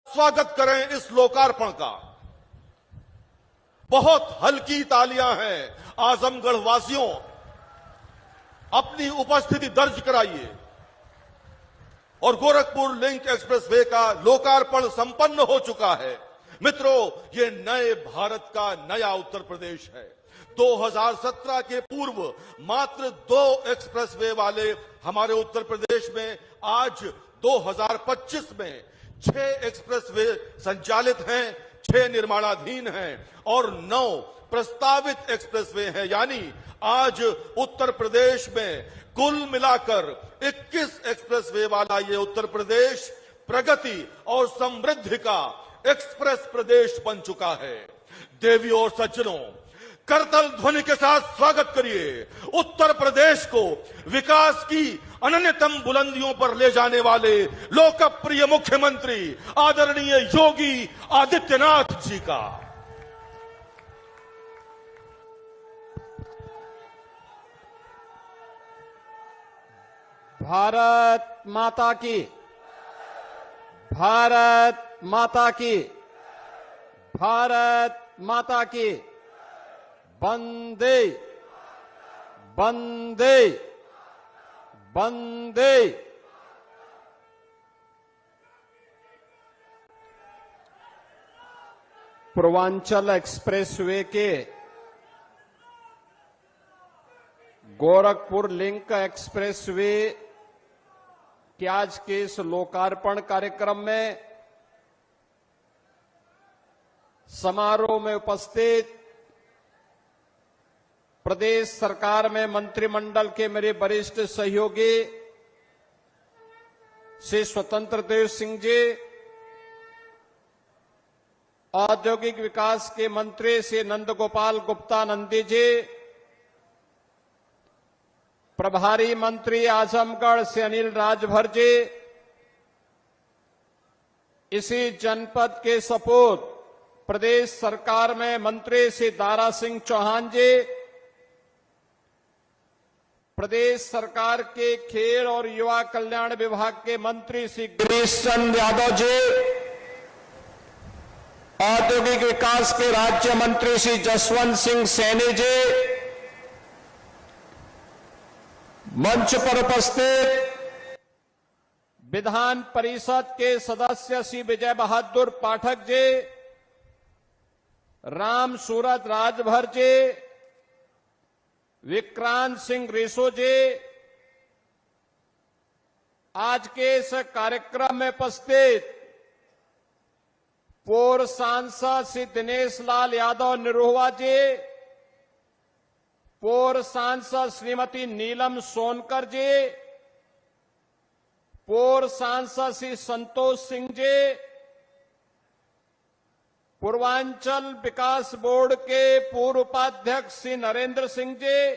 स्वागत करें इस लोकार्पण का। बहुत हल्की तालियां हैं आजमगढ़ वासियों, अपनी उपस्थिति दर्ज कराइए। और गोरखपुर लिंक एक्सप्रेसवे का लोकार्पण संपन्न हो चुका है। मित्रों, ये नए भारत का नया उत्तर प्रदेश है। 2017 के पूर्व मात्र 2 एक्सप्रेसवे वाले हमारे उत्तर प्रदेश में आज 2025 में 6 एक्सप्रेसवे संचालित हैं, 6 निर्माणाधीन हैं और 9 प्रस्तावित एक्सप्रेसवे हैं। यानी आज उत्तर प्रदेश में कुल मिलाकर 21 एक्सप्रेसवे वाला ये उत्तर प्रदेश प्रगति और समृद्धि का एक्सप्रेस प्रदेश बन चुका है। देवियों और सज्जनों, करतल ध्वनि के साथ स्वागत करिए उत्तर प्रदेश को विकास की अनन्यतम बुलंदियों पर ले जाने वाले लोकप्रिय मुख्यमंत्री आदरणीय योगी आदित्यनाथ जी का। भारत माता की, भारत माता की, भारत माता की। वंदे वंदे वंदे। पूर्वांचल एक्सप्रेसवे के गोरखपुर लिंक एक्सप्रेसवे के आज के इस लोकार्पण कार्यक्रम में समारोह में उपस्थित प्रदेश सरकार में मंत्रिमंडल के मेरे वरिष्ठ सहयोगी श्री स्वतंत्र देव सिंह जी, औद्योगिक विकास के मंत्री श्री नंदगोपाल गुप्ता नंदी जी, प्रभारी मंत्री आजमगढ़ से अनिल राजभर जी, इसी जनपद के सपूत प्रदेश सरकार में मंत्री श्री दारा सिंह चौहान जी, प्रदेश सरकार के खेल और युवा कल्याण विभाग के मंत्री श्री गिरीश चंद्र यादव जी, औद्योगिक विकास के राज्य मंत्री श्री जसवंत सिंह सैनी जी, मंच पर उपस्थित विधान परिषद के सदस्य श्री विजय बहादुर पाठक जी, राम सूरत राजभर जी, विक्रांत सिंह रेसो जी, आज के इस कार्यक्रम में उपस्थित पूर्व सांसद श्री दिनेश लाल यादव निरोहवा जी, पूर्व सांसद श्रीमती नीलम सोनकर जी, पूर्व सांसद श्री संतोष सिंह जी, पूर्वांचल विकास बोर्ड के पूर्व उपाध्यक्ष श्री नरेंद्र सिंह जी,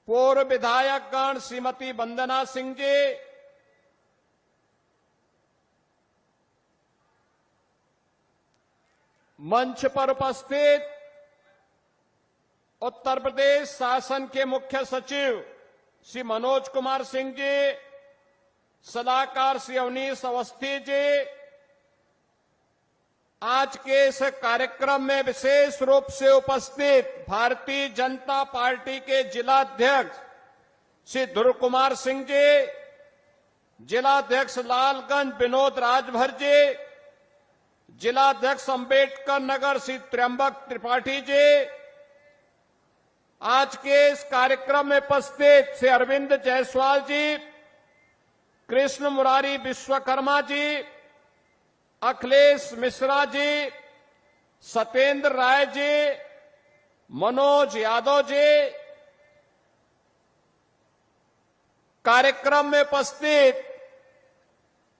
पूर्व विधायकगण श्रीमती वंदना सिंह जी, मंच पर उपस्थित उत्तर प्रदेश शासन के मुख्य सचिव श्री मनोज कुमार सिंह जी, सलाहकार श्री अवनीश अवस्थी जी, आज के इस कार्यक्रम में विशेष रूप से उपस्थित भारतीय जनता पार्टी के जिलाध्यक्ष श्री ध्रुव कुमार सिंह जी, जिलाध्यक्ष लालगंज विनोद राजभर जी, जिलाध्यक्ष अंबेडकर नगर श्री त्र्यंबक त्रिपाठी जी, आज के इस कार्यक्रम में उपस्थित श्री अरविंद जायसवाल जी, कृष्ण मुरारी विश्वकर्मा जी, अखिलेश मिश्रा जी, सत्येंद्र राय जी, मनोज यादव जी, कार्यक्रम में उपस्थित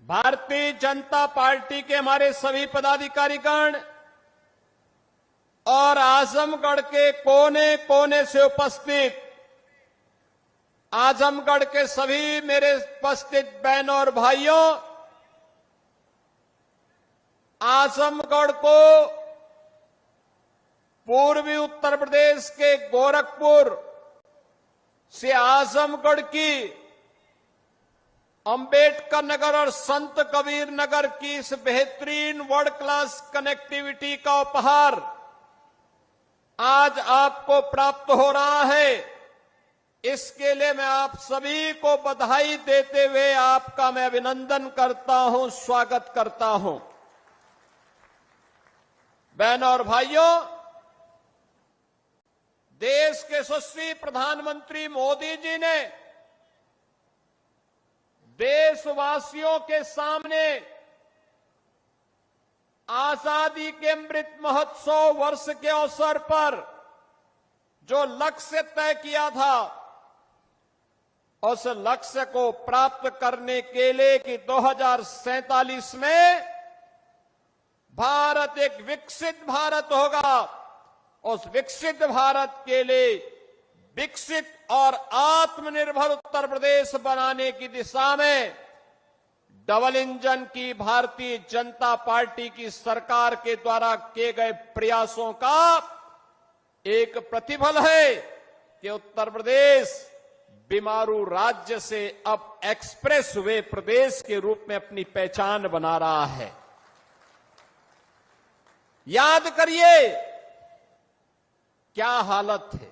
भारतीय जनता पार्टी के हमारे सभी पदाधिकारीगण और आजमगढ़ के कोने कोने से उपस्थित आजमगढ़ के सभी मेरे उपस्थित बहनों और भाइयों, आजमगढ़ को पूर्वी उत्तर प्रदेश के गोरखपुर से आजमगढ़ की अंबेडकर नगर और संत कबीर नगर की इस बेहतरीन वर्ल्ड क्लास कनेक्टिविटी का उपहार आज आपको प्राप्त हो रहा है। इसके लिए मैं आप सभी को बधाई देते हुए आपका मैं अभिनंदन करता हूं, स्वागत करता हूं। बहनों और भाइयों, देश के यशस्वी प्रधानमंत्री मोदी जी ने देशवासियों के सामने आजादी के अमृत महोत्सव वर्ष के अवसर पर जो लक्ष्य तय किया था, उस लक्ष्य को प्राप्त करने के लिए कि 2047 में भारत एक विकसित भारत होगा, उस विकसित भारत के लिए विकसित और आत्मनिर्भर उत्तर प्रदेश बनाने की दिशा में डबल इंजन की भारतीय जनता पार्टी की सरकार के द्वारा किए गए प्रयासों का एक प्रतिफल है कि उत्तर प्रदेश बीमारू राज्य से अब एक्सप्रेस वे प्रदेश के रूप में अपनी पहचान बना रहा है। याद करिए क्या हालत थे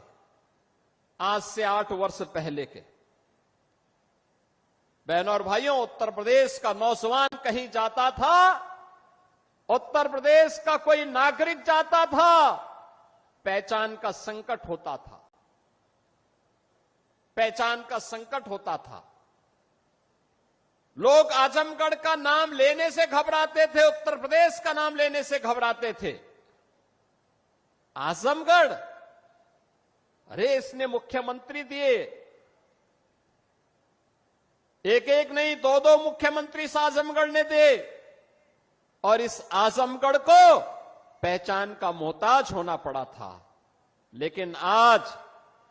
आज से 8 वर्ष पहले के। बहनों और भाइयों, उत्तर प्रदेश का नौजवान कहीं जाता था, उत्तर प्रदेश का कोई नागरिक जाता था, पहचान का संकट होता था, पहचान का संकट होता था। लोग आजमगढ़ का नाम लेने से घबराते थे, उत्तर प्रदेश का नाम लेने से घबराते थे। आजमगढ़, अरे इसने मुख्यमंत्री दिए, एक एक नहीं 2-2 मुख्यमंत्री इस आजमगढ़ ने दे, और इस आजमगढ़ को पहचान का मोहताज होना पड़ा था। लेकिन आज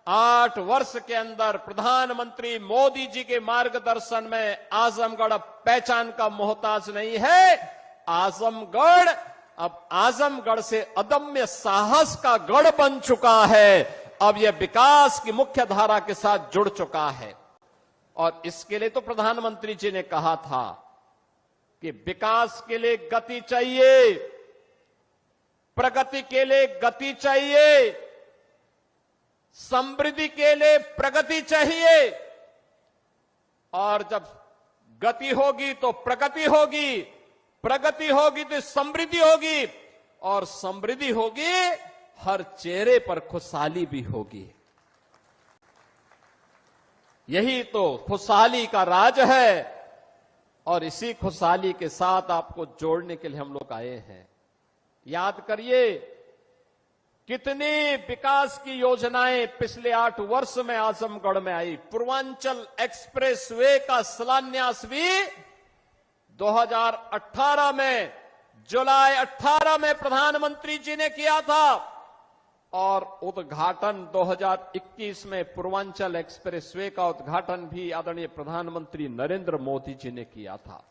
8 वर्ष के अंदर प्रधानमंत्री मोदी जी के मार्गदर्शन में आजमगढ़ अब पहचान का मोहताज नहीं है। आजमगढ़ अब आजमगढ़ से अदम्य साहस का गढ़ बन चुका है। अब यह विकास की मुख्य धारा के साथ जुड़ चुका है। और इसके लिए तो प्रधानमंत्री जी ने कहा था कि विकास के लिए गति चाहिए, प्रगति के लिए गति चाहिए, समृद्धि के लिए प्रगति चाहिए। और जब गति होगी तो प्रगति होगी, प्रगति होगी तो समृद्धि होगी, और समृद्धि होगी हर चेहरे पर खुशहाली भी होगी। यही तो खुशहाली का राज है, और इसी खुशहाली के साथ आपको जोड़ने के लिए हम लोग आए हैं। याद करिए कितनी विकास की योजनाएं पिछले 8 वर्ष में आजमगढ़ में आई। पूर्वांचल एक्सप्रेसवे का शिलान्यास भी 2018 में, जुलाई 18 में प्रधानमंत्री जी ने किया था, और उद्घाटन 2021 में पूर्वांचल एक्सप्रेसवे का उद्घाटन भी आदरणीय प्रधानमंत्री नरेंद्र मोदी जी ने किया था।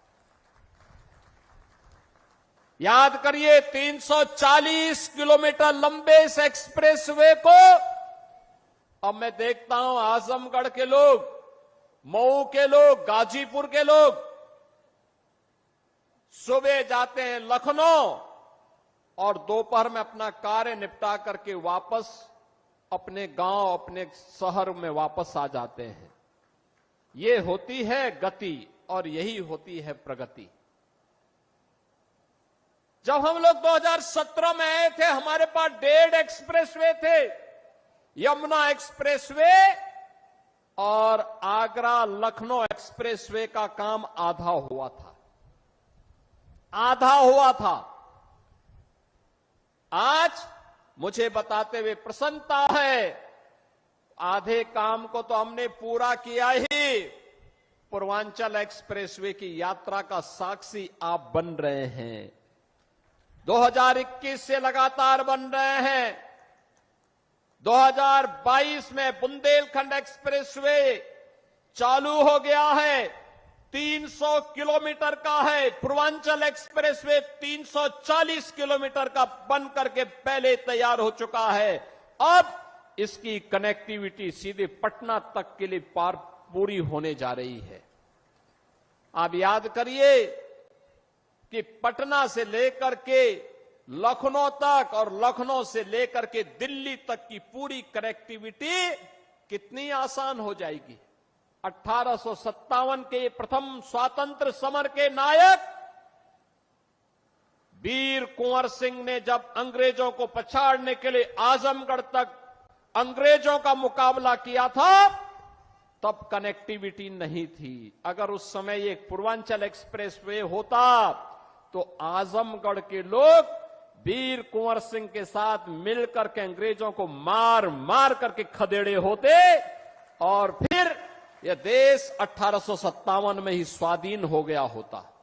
याद करिए 340 किलोमीटर लंबे इस एक्सप्रेसवे को अब मैं देखता हूं आजमगढ़ के लोग, मऊ के लोग, गाजीपुर के लोग सुबह जाते हैं लखनऊ और दोपहर में अपना कार्य निपटा करके वापस अपने गांव, अपने शहर में वापस आ जाते हैं। ये होती है गति और यही होती है प्रगति। जब हम लोग 2017 में आए थे, हमारे पास 1.5 एक्सप्रेसवे थे, यमुना एक्सप्रेसवे और आगरा लखनऊ एक्सप्रेसवे का काम आधा हुआ था, आधा हुआ था। आज मुझे बताते हुए प्रसन्नता है, आधे काम को तो हमने पूरा किया ही। पूर्वांचल एक्सप्रेसवे की यात्रा का साक्षी आप बन रहे हैं, 2021 से लगातार बन रहे हैं। 2022 में बुंदेलखंड एक्सप्रेसवे चालू हो गया है, 300 किलोमीटर का है। पूर्वांचल एक्सप्रेसवे 340 किलोमीटर का बन करके पहले तैयार हो चुका है। अब इसकी कनेक्टिविटी सीधे पटना तक के लिए पूरी होने जा रही है। आप याद करिए कि पटना से लेकर के लखनऊ तक और लखनऊ से लेकर के दिल्ली तक की पूरी कनेक्टिविटी कितनी आसान हो जाएगी। 1857 के प्रथम स्वातंत्र समर के नायक वीर कुंवर सिंह ने जब अंग्रेजों को पछाड़ने के लिए आजमगढ़ तक अंग्रेजों का मुकाबला किया था, तब कनेक्टिविटी नहीं थी। अगर उस समय ये पूर्वांचल एक्सप्रेसवे होता तो आजमगढ़ के लोग वीर कुंवर सिंह के साथ मिलकर के अंग्रेजों को मार मार करके खदेड़े होते और फिर यह देश 1857 में ही स्वाधीन हो गया होता।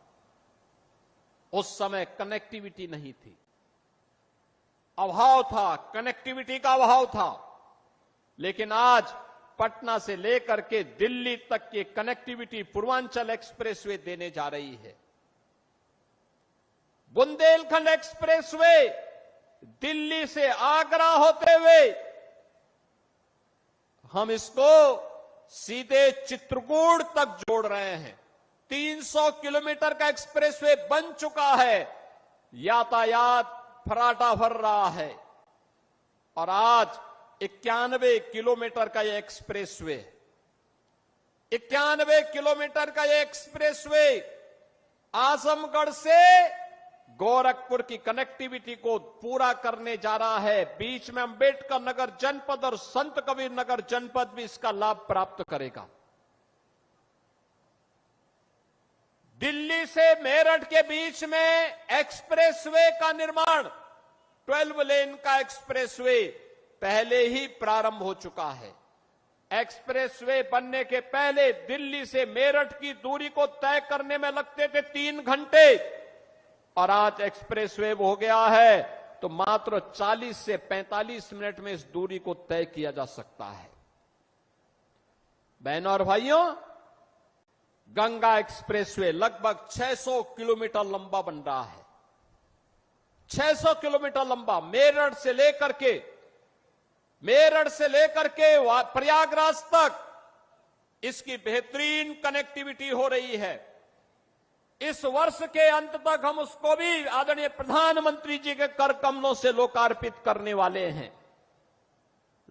उस समय कनेक्टिविटी नहीं थी, अभाव था, कनेक्टिविटी का अभाव था। लेकिन आज पटना से लेकर के दिल्ली तक की कनेक्टिविटी पूर्वांचल एक्सप्रेसवे देने जा रही है। बुंदेलखंड एक्सप्रेसवे दिल्ली से आगरा होते हुए हम इसको सीधे चित्रकूट तक जोड़ रहे हैं। 300 किलोमीटर का एक्सप्रेसवे बन चुका है, यातायात फराटा भर रहा है और आज 91 किलोमीटर का यह एक्सप्रेसवे, 91 किलोमीटर का यह एक्सप्रेसवे आजमगढ़ से गोरखपुर की कनेक्टिविटी को पूरा करने जा रहा है। बीच में अंबेडकर नगर जनपद और संत कबीर नगर जनपद भी इसका लाभ प्राप्त करेगा। दिल्ली से मेरठ के बीच में एक्सप्रेसवे का निर्माण, 12 लेन का एक्सप्रेसवे पहले ही प्रारंभ हो चुका है। एक्सप्रेसवे बनने के पहले दिल्ली से मेरठ की दूरी को तय करने में लगते थे 3 घंटे और आज एक्सप्रेसवे हो गया है तो मात्र 40 से 45 मिनट में इस दूरी को तय किया जा सकता है। बहनों और भाइयों, गंगा एक्सप्रेसवे लगभग 600 किलोमीटर लंबा बन रहा है। 600 किलोमीटर लंबा, मेरठ से लेकर के प्रयागराज तक इसकी बेहतरीन कनेक्टिविटी हो रही है। इस वर्ष के अंत तक हम उसको भी आदरणीय प्रधानमंत्री जी के कर कमलों से लोकार्पित करने वाले हैं।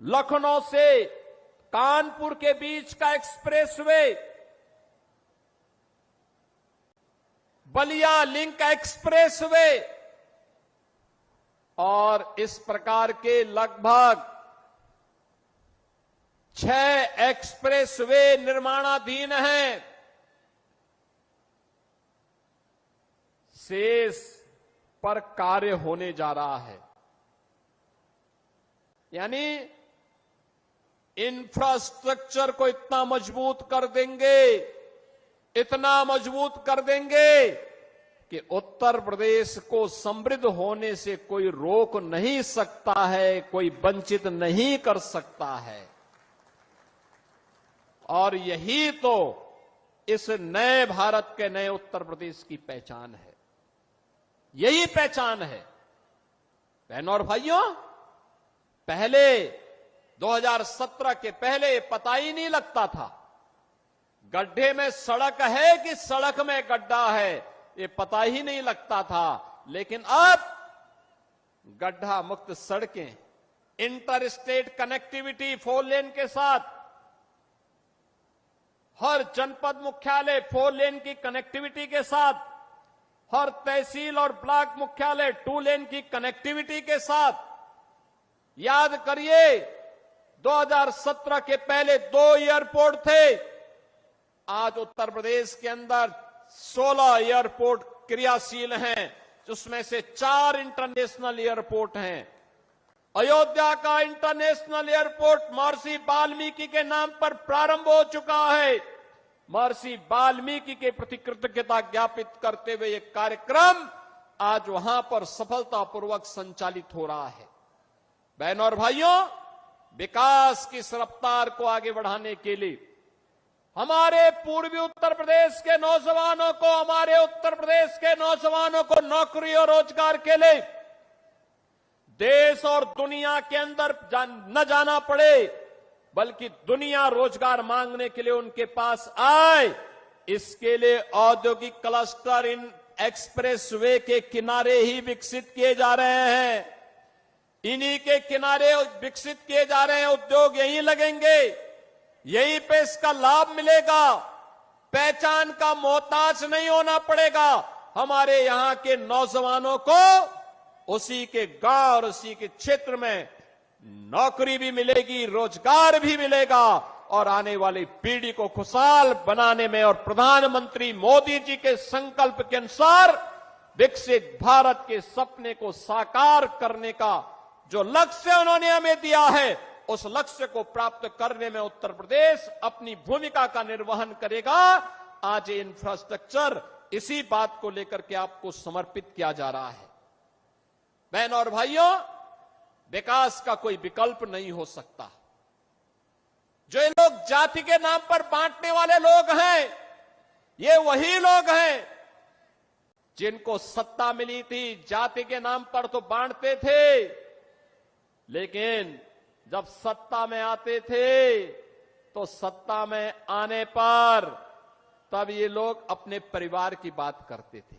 लखनऊ से कानपुर के बीच का एक्सप्रेसवे, बलिया लिंक एक्सप्रेसवे और इस प्रकार के लगभग 6 एक्सप्रेसवे निर्माणाधीन हैं। शेष पर कार्य होने जा रहा है। यानी इंफ्रास्ट्रक्चर को इतना मजबूत कर देंगे कि उत्तर प्रदेश को समृद्ध होने से कोई रोक नहीं सकता है, कोई वंचित नहीं कर सकता है। और यही तो इस नए भारत के नए उत्तर प्रदेश की पहचान है, यही पहचान है। बहनों और भाइयों, पहले 2017 के पहले पता ही नहीं लगता था गड्ढे में सड़क है कि सड़क में गड्ढा है, ये पता ही नहीं लगता था। लेकिन अब गड्ढा मुक्त सड़कें, इंटर स्टेट कनेक्टिविटी 4 लेन के साथ, हर जनपद मुख्यालय 4 लेन की कनेक्टिविटी के साथ, हर तहसील और ब्लॉक मुख्यालय 2 लेन की कनेक्टिविटी के साथ। याद करिए 2017 के पहले 2 एयरपोर्ट थे, आज उत्तर प्रदेश के अंदर 16 एयरपोर्ट क्रियाशील हैं, जिसमें से 4 इंटरनेशनल एयरपोर्ट हैं। अयोध्या का इंटरनेशनल एयरपोर्ट महर्षि वाल्मीकि के नाम पर प्रारंभ हो चुका है। महर्षि वाल्मीकि के प्रति कृतज्ञता ज्ञापित करते हुए यह कार्यक्रम आज वहां पर सफलतापूर्वक संचालित हो रहा है। बहनों और भाइयों, विकास की इस रफ्तार को आगे बढ़ाने के लिए हमारे पूर्वी उत्तर प्रदेश के नौजवानों को नौकरी और रोजगार के लिए देश और दुनिया के अंदर न जाना पड़े, बल्कि दुनिया रोजगार मांगने के लिए उनके पास आए, इसके लिए औद्योगिक क्लस्टर इन एक्सप्रेसवे के किनारे ही विकसित किए जा रहे हैं। इन्हीं के किनारे विकसित किए जा रहे हैं। उद्योग यहीं लगेंगे, यहीं पे इसका लाभ मिलेगा। पहचान का मोहताज नहीं होना पड़ेगा। हमारे यहां के नौजवानों को उसी के गांव और उसी के क्षेत्र में नौकरी भी मिलेगी, रोजगार भी मिलेगा और आने वाली पीढ़ी को खुशहाल बनाने में और प्रधानमंत्री मोदी जी के संकल्प के अनुसार विकसित भारत के सपने को साकार करने का जो लक्ष्य उन्होंने हमें दिया है, उस लक्ष्य को प्राप्त करने में उत्तर प्रदेश अपनी भूमिका का निर्वहन करेगा। आज ये इंफ्रास्ट्रक्चर इसी बात को लेकर के आपको समर्पित किया जा रहा है। बहनों और भाइयों, विकास का कोई विकल्प नहीं हो सकता। जो ये लोग जाति के नाम पर बांटने वाले लोग हैं, ये वही लोग हैं जिनको सत्ता मिली थी, जाति के नाम पर तो बांटते थे, लेकिन जब सत्ता में आते थे तो सत्ता में आने पर तब ये लोग अपने परिवार की बात करते थे।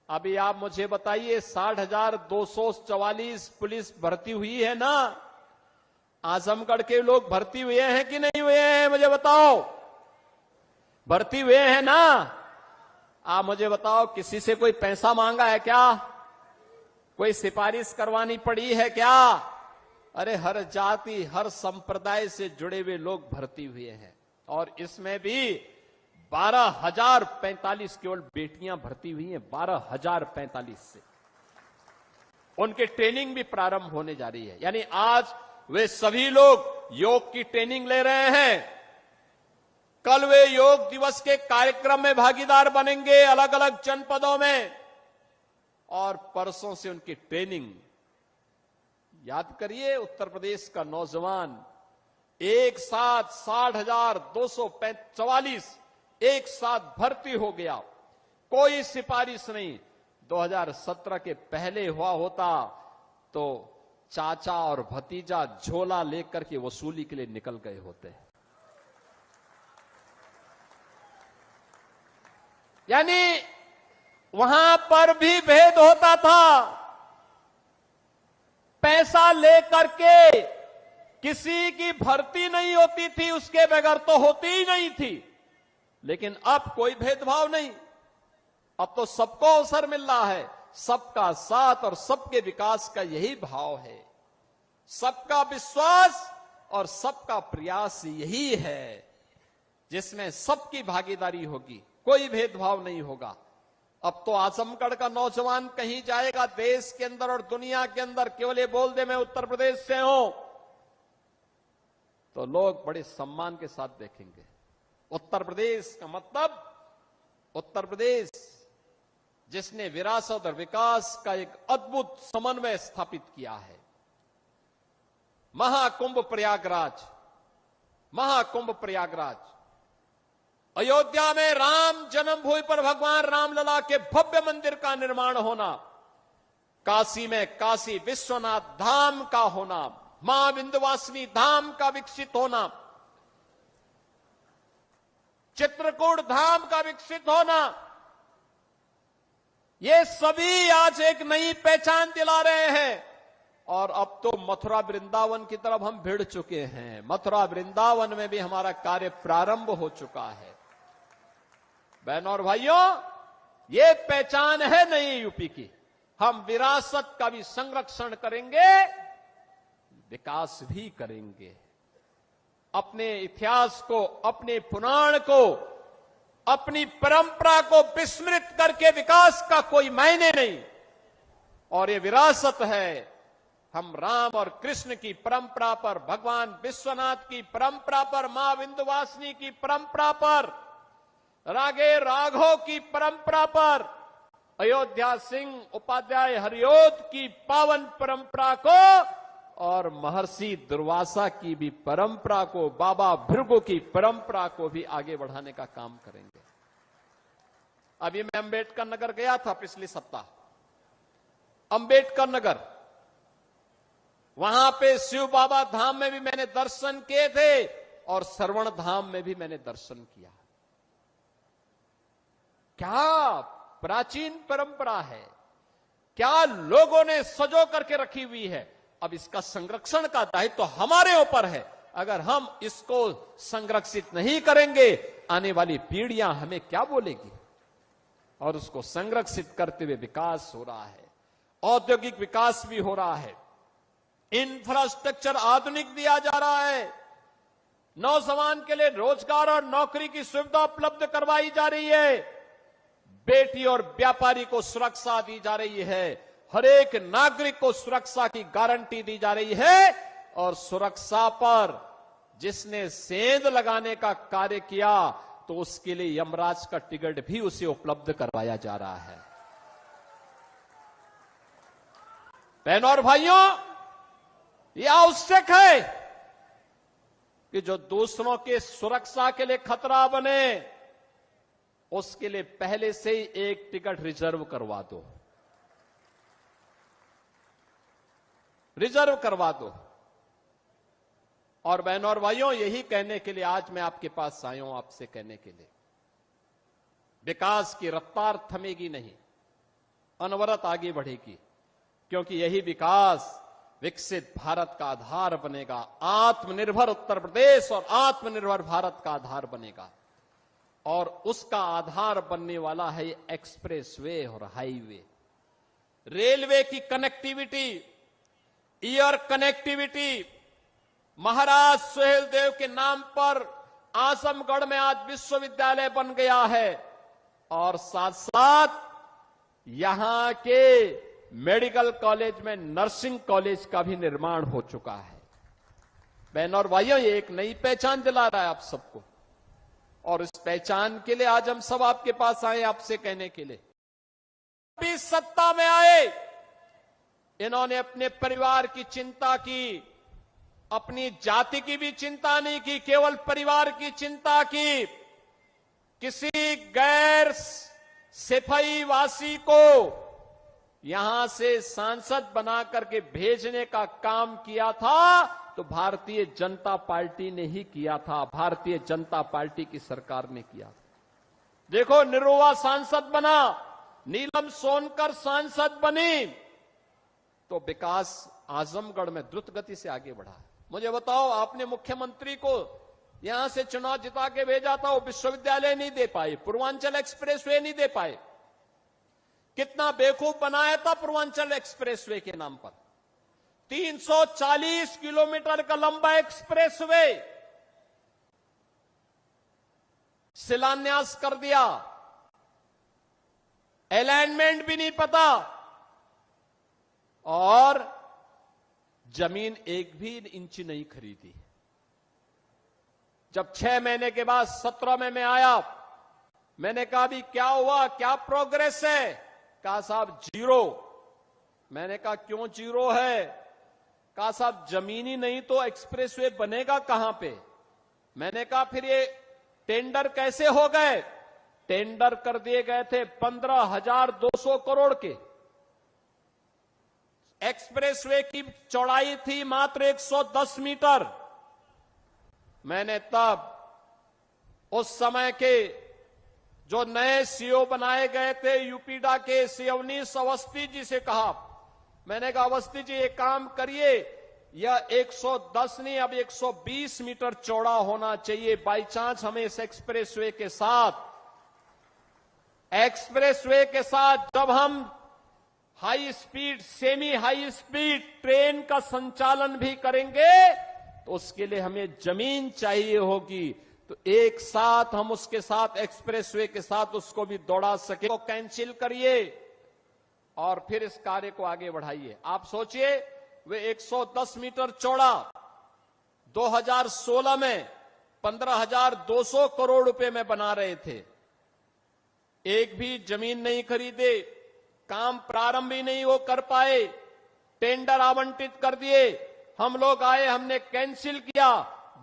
अभी आप मुझे बताइए, 60,244 पुलिस भर्ती हुई है ना? आजमगढ़ के लोग भर्ती हुए हैं कि नहीं हुए हैं? मुझे बताओ, भर्ती हुए हैं ना? आप मुझे बताओ, किसी से कोई पैसा मांगा है क्या? कोई सिफारिश करवानी पड़ी है क्या? अरे हर जाति, हर संप्रदाय से जुड़े हुए लोग भर्ती हुए हैं और इसमें भी 12,045 केवल बेटियां भर्ती हुई हैं। 12,045 से उनकी ट्रेनिंग भी प्रारंभ होने जा रही है। यानी आज वे सभी लोग योग की ट्रेनिंग ले रहे हैं। कल वे योग दिवस के कार्यक्रम में भागीदार बनेंगे अलग अलग जनपदों में और परसों से उनकी ट्रेनिंग। याद करिए, उत्तर प्रदेश का नौजवान एक साथ 60,244 एक साथ भर्ती हो गया। कोई सिफारिश नहीं। 2017 के पहले हुआ होता तो चाचा और भतीजा झोला लेकर के वसूली के लिए निकल गए होते। यानी वहां पर भी भेद होता था। पैसा लेकर के किसी की भर्ती नहीं होती थी, उसके बगैर तो होती ही नहीं थी। लेकिन अब कोई भेदभाव नहीं। अब तो सबको अवसर मिल रहा है। सबका साथ और सबके विकास का यही भाव है। सबका विश्वास और सबका प्रयास यही है जिसमें सबकी भागीदारी होगी, कोई भेदभाव नहीं होगा। अब तो आजमगढ़ का नौजवान कहीं जाएगा देश के अंदर और दुनिया के अंदर, केवल ये बोल दे मैं उत्तर प्रदेश से हूं, तो लोग बड़े सम्मान के साथ देखेंगे। उत्तर प्रदेश का मतलब उत्तर प्रदेश जिसने विरासत और विकास का एक अद्भुत समन्वय स्थापित किया है। महाकुंभ प्रयागराज, महाकुंभ प्रयागराज, अयोध्या में राम जन्मभूमि पर भगवान रामलला के भव्य मंदिर का निर्माण होना, काशी में काशी विश्वनाथ धाम का होना, मां विंध्यवासिनी धाम का विकसित होना, चित्रकूट धाम का विकसित होना, ये सभी आज एक नई पहचान दिला रहे हैं। और अब तो मथुरा वृंदावन की तरफ हम भिड़ चुके हैं। मथुरा वृंदावन में भी हमारा कार्य प्रारंभ हो चुका है। बहनों और भाइयों, ये पहचान है नई यूपी की। हम विरासत का भी संरक्षण करेंगे, विकास भी करेंगे। अपने इतिहास को, अपने पुराण को, अपनी परंपरा को विस्मृत करके विकास का कोई मायने नहीं। और ये विरासत है। हम राम और कृष्ण की परंपरा पर, भगवान विश्वनाथ की परंपरा पर, मां विंध्यवासिनी की परंपरा पर, रागे राघव की परंपरा पर, अयोध्या सिंह उपाध्याय हरिओद की पावन परंपरा को और महर्षि दुर्वासा की भी परंपरा को, बाबा भृगु की परंपरा को भी आगे बढ़ाने का काम करेंगे। अभी मैं अंबेडकर नगर गया था पिछले सप्ताह। अंबेडकर नगर, वहां पे शिव बाबा धाम में भी मैंने दर्शन किए थे और श्रवण धाम में भी मैंने दर्शन किया। क्या प्राचीन परंपरा है, क्या लोगों ने सजो करके रखी हुई है। अब इसका संरक्षण का दायित्व तो हमारे ऊपर है। अगर हम इसको संरक्षित नहीं करेंगे, आने वाली पीढ़ियां हमें क्या बोलेगी। और उसको संरक्षित करते हुए विकास हो रहा है, औद्योगिक विकास भी हो रहा है, इंफ्रास्ट्रक्चर आधुनिक दिया जा रहा है, नौजवान के लिए रोजगार और नौकरी की सुविधा उपलब्ध करवाई जा रही है, बेटी और व्यापारी को सुरक्षा दी जा रही है, हर एक नागरिक को सुरक्षा की गारंटी दी जा रही है। और सुरक्षा पर जिसने सेंध लगाने का कार्य किया तो उसके लिए यमराज का टिकट भी उसे उपलब्ध करवाया जा रहा है। बहनों और भाइयों, यह आवश्यक है कि जो दूसरों के सुरक्षा के लिए खतरा बने, उसके लिए पहले से ही एक टिकट रिजर्व करवा दो, रिजर्व करवा दो। और बहनों और भाइयों, यही कहने के लिए आज मैं आपके पास आया हूं, आपसे कहने के लिए विकास की रफ्तार थमेगी नहीं, अनवरत आगे बढ़ेगी, क्योंकि यही विकास विकसित भारत का आधार बनेगा। आत्मनिर्भर उत्तर प्रदेश और आत्मनिर्भर भारत का आधार बनेगा। और उसका आधार बनने वाला है ये एक्सप्रेस वे और हाईवे, रेलवे की कनेक्टिविटी, एयर कनेक्टिविटी। महाराज सुहेलदेव के नाम पर आजमगढ़ में आज विश्वविद्यालय बन गया है, और साथ साथ यहां के मेडिकल कॉलेज में नर्सिंग कॉलेज का भी निर्माण हो चुका है। बहनों और भाइयों, ये एक नई पहचान दिला रहा है आप सबको, और इस पहचान के लिए आज हम सब आपके पास आए, आपसे कहने के लिए। भी सत्ता में आए, इन्होंने अपने परिवार की चिंता की, अपनी जाति की भी चिंता नहीं की, केवल परिवार की चिंता की। किसी गैर सिपाही वासी को यहां से सांसद बना करके भेजने का काम किया था तो भारतीय जनता पार्टी ने ही किया था, भारतीय जनता पार्टी की सरकार ने किया। देखो, निरुआ सांसद बना, नीलम सोनकर सांसद बनी, तो विकास आजमगढ़ में द्रुत गति से आगे बढ़ा। मुझे बताओ, आपने मुख्यमंत्री को यहां से चुनाव जिता के भेजा था, वो विश्वविद्यालय नहीं दे पाए, पूर्वांचल एक्सप्रेसवे नहीं दे पाए। कितना बेवकूफ बनाया था पूर्वांचल एक्सप्रेसवे के नाम पर। 340 किलोमीटर का लंबा एक्सप्रेसवे शिलान्यास कर दिया, अलाइनमेंट भी नहीं पता, और जमीन एक भी इंच नहीं खरीदी। जब 6 महीने के बाद 17 में मैं आया, मैंने कहा भी क्या हुआ, क्या प्रोग्रेस है? कहा साहब जीरो। मैंने कहा क्यों जीरो है? कहा साहब जमीन ही नहीं तो एक्सप्रेसवे बनेगा कहां पे? मैंने कहा फिर ये टेंडर कैसे हो गए? टेंडर कर दिए गए थे 15,200 करोड़ के। एक्सप्रेसवे की चौड़ाई थी मात्र 110 मीटर। मैंने तब उस समय के जो नए सीओ बनाए गए थे यूपीडा के सिवनीश अवस्थी जी से कहा, मैंने कहा अवस्थी जी एक काम करिए, यह 110 नहीं अब 120 मीटर चौड़ा होना चाहिए। बाई चांस हमें इस एक्सप्रेसवे के साथ जब हम high speed, semi high speed train का संचालन भी करेंगे तो उसके लिए हमें जमीन चाहिए होगी। तो एक साथ हम उसके साथ एक्सप्रेसवे के साथ उसको भी दौड़ा सके, तो कैंसिल करिए और फिर इस कार्य को आगे बढ़ाइए। आप सोचिए, वे 110 मीटर चौड़ा 2016 में 15,200 करोड़ रुपए में बना रहे थे। एक भी जमीन नहीं खरीदे, काम प्रारंभ ही नहीं वो कर पाए, टेंडर आवंटित कर दिए। हम लोग आए, हमने कैंसिल किया,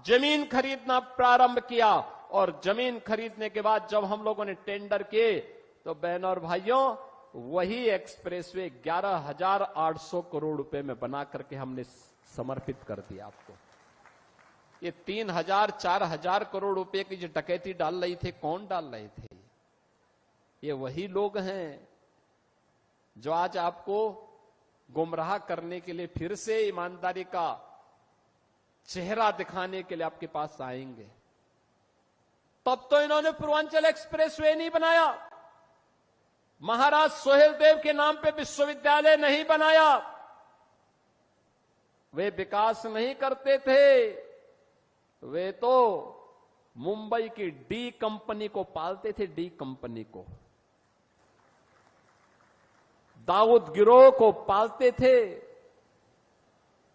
जमीन खरीदना प्रारंभ किया, और जमीन खरीदने के बाद जब हम लोगों ने टेंडर किए तो बहनों और भाइयों वही एक्सप्रेसवे 11,800 करोड़ रुपए में बना करके हमने समर्पित कर दिया आपको। ये 3,000 4,000 करोड़ रुपए की जो डकैती डाल रही थे, कौन डाल रहे थे? ये वही लोग हैं जो आज आपको गुमराह करने के लिए फिर से ईमानदारी का चेहरा दिखाने के लिए आपके पास आएंगे। तब तो इन्होंने पूर्वांचल एक्सप्रेसवे नहीं बनाया, महाराज सोहेलदेव के नाम पे विश्वविद्यालय नहीं बनाया, वे विकास नहीं करते थे, वे तो मुंबई की डी कंपनी को पालते थे, डी कंपनी को, दाऊद गिरोह को पालते थे,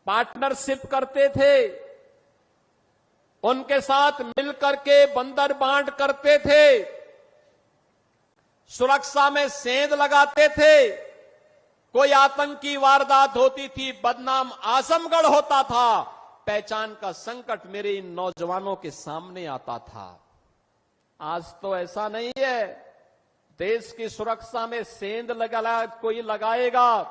पार्टनरशिप करते थे, उनके साथ मिलकर के बंदर बांट करते थे, सुरक्षा में सेंध लगाते थे, कोई आतंकी वारदात होती थी बदनाम आजमगढ़ होता था, पहचान का संकट मेरे इन नौजवानों के सामने आता था। आज तो ऐसा नहीं है, देश की सुरक्षा में सेंध कोई लगाएगा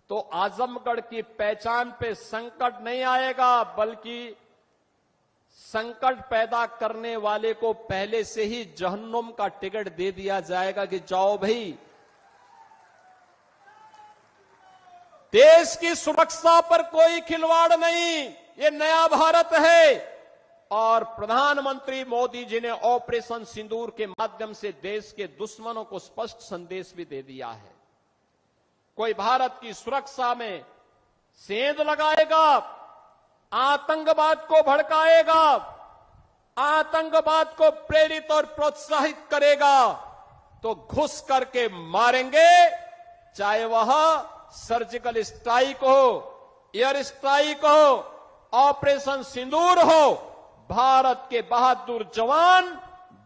तो आजमगढ़ की पहचान पे संकट नहीं आएगा, बल्कि संकट पैदा करने वाले को पहले से ही जहन्नुम का टिकट दे दिया जाएगा कि जाओ भाई, देश की सुरक्षा पर कोई खिलवाड़ नहीं, ये नया भारत है। और प्रधानमंत्री मोदी जी ने ऑपरेशन सिंदूर के माध्यम से देश के दुश्मनों को स्पष्ट संदेश भी दे दिया है। कोई भारत की सुरक्षा में सेंध लगाएगा, आतंकवाद को भड़काएगा, आतंकवाद को प्रेरित और प्रोत्साहित करेगा तो घुस करके मारेंगे, चाहे वह सर्जिकल स्ट्राइक हो, एयर स्ट्राइक हो, ऑपरेशन सिंदूर हो। भारत के बहादुर जवान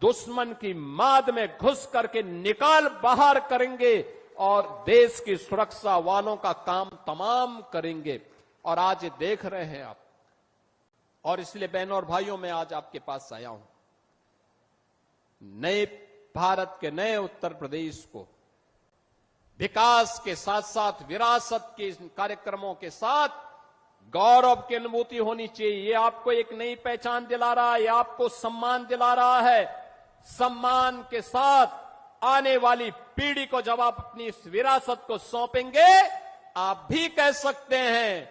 दुश्मन की माद में घुस करके निकाल बाहर करेंगे और देश की सुरक्षा वालों का काम तमाम करेंगे। और आज ये देख रहे हैं आप, और इसलिए बहनों और भाइयों मैं आज आपके पास आया हूं, नए भारत के नए उत्तर प्रदेश को विकास के साथ साथ विरासत के कार्यक्रमों के साथ गौरव की अनुभूति होनी चाहिए। ये आपको एक नई पहचान दिला रहा है, ये आपको सम्मान दिला रहा है। सम्मान के साथ आने वाली पीढ़ी को जब आप अपनी इस विरासत को सौंपेंगे, आप भी कह सकते हैं,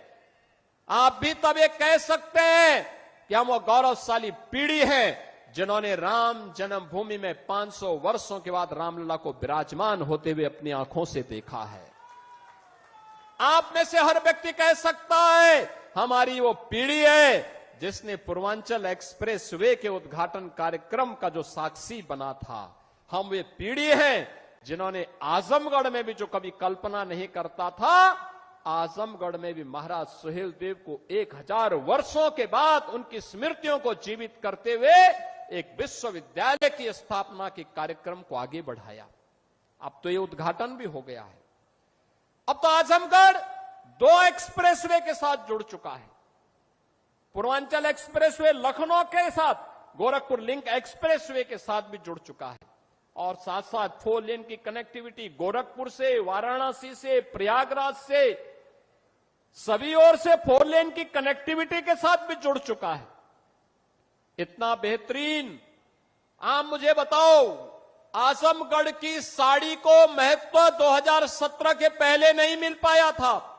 आप भी तब ये कह सकते हैं कि हम वो गौरवशाली पीढ़ी हैं जिन्होंने राम जन्मभूमि में 500 वर्षों के बाद रामलला को विराजमान होते हुए अपनी आंखों से देखा है। आप में से हर व्यक्ति कह सकता है हमारी वो पीढ़ी है जिसने पूर्वांचल एक्सप्रेस वे के उद्घाटन कार्यक्रम का जो साक्षी बना था। हम वे पीढ़ी हैं जिन्होंने आजमगढ़ में भी जो कभी कल्पना नहीं करता था, आजमगढ़ में भी महाराज सोहेलदेव को 1000 वर्षों के बाद उनकी स्मृतियों को जीवित करते हुए एक विश्वविद्यालय की स्थापना के कार्यक्रम को आगे बढ़ाया। अब तो ये उद्घाटन भी हो गया है। अब तो आजमगढ़ 2 एक्सप्रेसवे के साथ जुड़ चुका है। पूर्वांचल एक्सप्रेसवे लखनऊ के साथ, गोरखपुर लिंक एक्सप्रेसवे के साथ भी जुड़ चुका है, और साथ साथ 4 लेन की कनेक्टिविटी गोरखपुर से, वाराणसी से, प्रयागराज से, सभी ओर से 4 लेन की कनेक्टिविटी के साथ भी जुड़ चुका है। इतना बेहतरीन। आप मुझे बताओ, आजमगढ़ की साड़ी को महत्व 2017 के पहले नहीं मिल पाया था,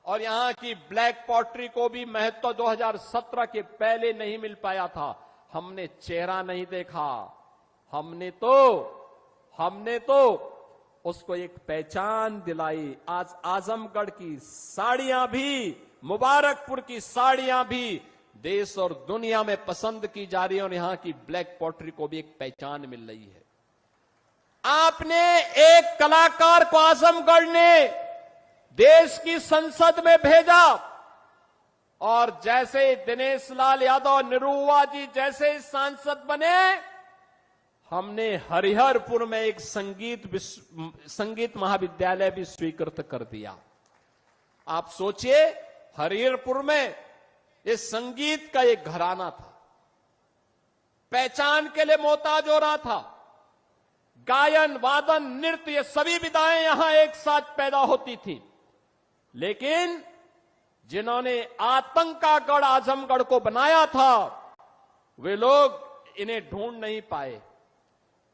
और यहां की ब्लैक पॉटरी को भी महत्व 2017 के पहले नहीं मिल पाया था। हमने चेहरा नहीं देखा, हमने तो उसको एक पहचान दिलाई। आज आजमगढ़ की साड़ियां भी, मुबारकपुर की साड़ियां भी देश और दुनिया में पसंद की जा रही है, और यहां की ब्लैक पॉटरी को भी एक पहचान मिल रही है। आपने एक कलाकार को आजमगढ़ ने देश की संसद में भेजा, और जैसे दिनेश लाल यादव, निरुआ जी जैसे सांसद बने, हमने हरिहरपुर में एक संगीत महाविद्यालय भी स्वीकृत कर दिया। आप सोचिए, हरिहरपुर में ये संगीत का एक घराना था, पहचान के लिए मोहताज हो रहा था। गायन, वादन, नृत्य, ये सभी विधाएं यहां एक साथ पैदा होती थी। लेकिन जिन्होंने आतंक का गढ़ आजमगढ़ को बनाया था, वे लोग इन्हें ढूंढ नहीं पाए।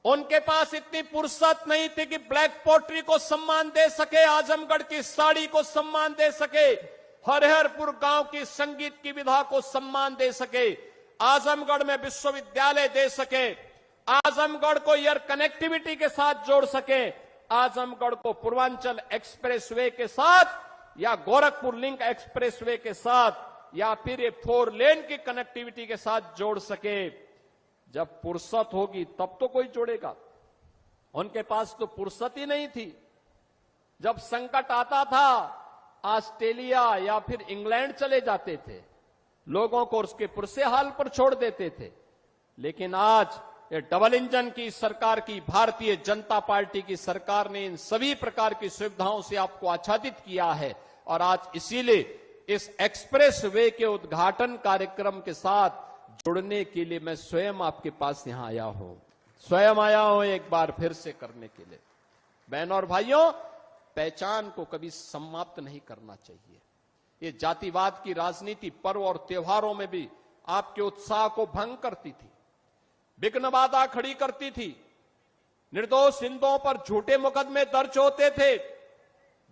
उनके पास इतनी फुर्सत नहीं थी कि ब्लैक पोट्री को सम्मान दे सके, आजमगढ़ की साड़ी को सम्मान दे सके, हरिहरपुर गांव की संगीत की विधा को सम्मान दे सके, आजमगढ़ में विश्वविद्यालय दे सके, आजमगढ़ को एयर कनेक्टिविटी के साथ जोड़ सके, आजमगढ़ को पूर्वांचल एक्सप्रेसवे के साथ या गोरखपुर लिंक एक्सप्रेसवे के साथ या फिर ये 4 लेन की कनेक्टिविटी के साथ जोड़ सके। जब फुर्सत होगी तब तो कोई जोड़ेगा। उनके पास तो फुर्सत ही नहीं थी। जब संकट आता था ऑस्ट्रेलिया या फिर इंग्लैंड चले जाते थे, लोगों को उसके पुरसे हाल पर छोड़ देते थे। लेकिन आज ये डबल इंजन की सरकार की, भारतीय जनता पार्टी की सरकार ने इन सभी प्रकार की सुविधाओं से आपको आच्छादित किया है। और आज इसीलिए इस एक्सप्रेस वे के उद्घाटन कार्यक्रम के साथ जुड़ने के लिए मैं स्वयं आपके पास यहां आया हूं, स्वयं आया हूं एक बार फिर से करने के लिए। बहनों और भाइयों, पहचान को कभी समाप्त नहीं करना चाहिए। ये जातिवाद की राजनीति पर्व और त्योहारों में भी आपके उत्साह को भंग करती थी, विघ्न बाधा खड़ी करती थी, निर्दोष हिंदुओं पर झूठे मुकदमे दर्ज होते थे,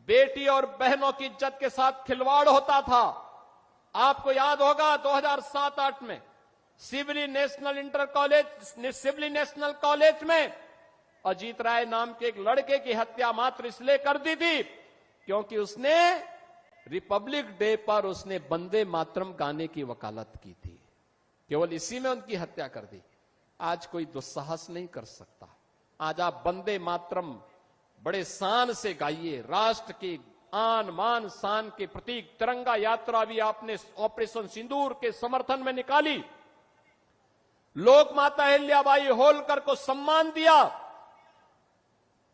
बेटी और बहनों की इज्जत के साथ खिलवाड़ होता था। आपको याद होगा 2007-8 में सिवली नेशनल कॉलेज में अजीत राय नाम के एक लड़के की हत्या मात्र इसलिए कर दी थी क्योंकि उसने रिपब्लिक डे पर उसने वंदे मातरम गाने की वकालत की थी। केवल इसी में उनकी हत्या कर दी। आज कोई दुस्साहस नहीं कर सकता। आज आप वंदे मातरम बड़े शान से गाइए। राष्ट्र के आन मान शान के प्रतीक तिरंगा यात्रा भी आपने ऑपरेशन सिंदूर के समर्थन में निकाली। लोक माता अहिल्याबाई होलकर को सम्मान दिया।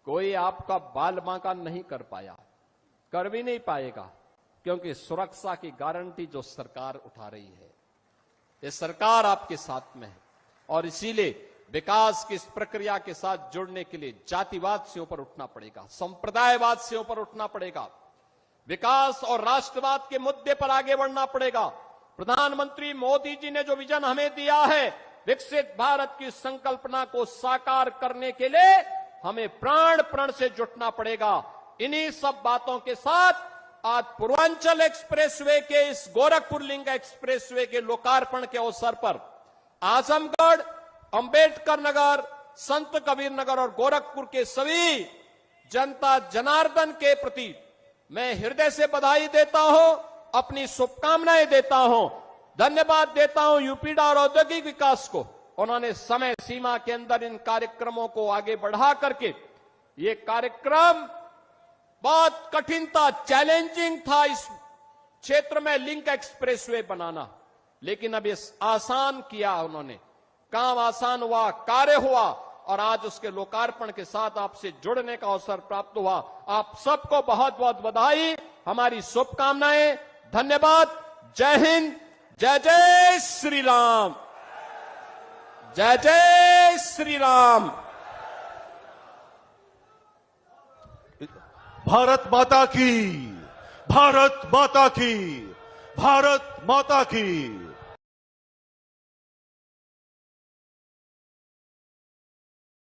कोई आपका बाल बांका नहीं कर पाया, कर भी नहीं पाएगा, क्योंकि सुरक्षा की गारंटी जो सरकार उठा रही है, ये सरकार आपके साथ में है। और इसीलिए विकास की इस प्रक्रिया के साथ जुड़ने के लिए जातिवाद से ऊपर उठना पड़ेगा, संप्रदायवाद से ऊपर उठना पड़ेगा, विकास और राष्ट्रवाद के मुद्दे पर आगे बढ़ना पड़ेगा। प्रधानमंत्री मोदी जी ने जो विजन हमें दिया है, विकसित भारत की संकल्पना को साकार करने के लिए हमें प्राण प्रण से जुटना पड़ेगा। इन्हीं सब बातों के साथ आज पूर्वांचल एक्सप्रेसवे के इस गोरखपुर लिंक एक्सप्रेसवे के लोकार्पण के अवसर पर आजमगढ़, अंबेडकर नगर, संत कबीर नगर और गोरखपुर के सभी जनता जनार्दन के प्रति मैं हृदय से बधाई देता हूं, अपनी शुभकामनाएं देता हूं, धन्यवाद देता हूं यूपीडा और औद्योगिक विकास को। उन्होंने समय सीमा के अंदर इन कार्यक्रमों को आगे बढ़ा करके, ये कार्यक्रम बहुत कठिन था, चैलेंजिंग था इस क्षेत्र में लिंक एक्सप्रेसवे बनाना, लेकिन अब ये आसान किया उन्होंने। काम आसान हुआ, कार्य हुआ और आज उसके लोकार्पण के साथ आपसे जुड़ने का अवसर प्राप्त हुआ। आप सबको बहुत बहुत बधाई, हमारी शुभकामनाएं, धन्यवाद। जय हिंद, जय जय श्री राम, जय जय श्री राम। भारत माता की, भारत माता की, भारत माता की।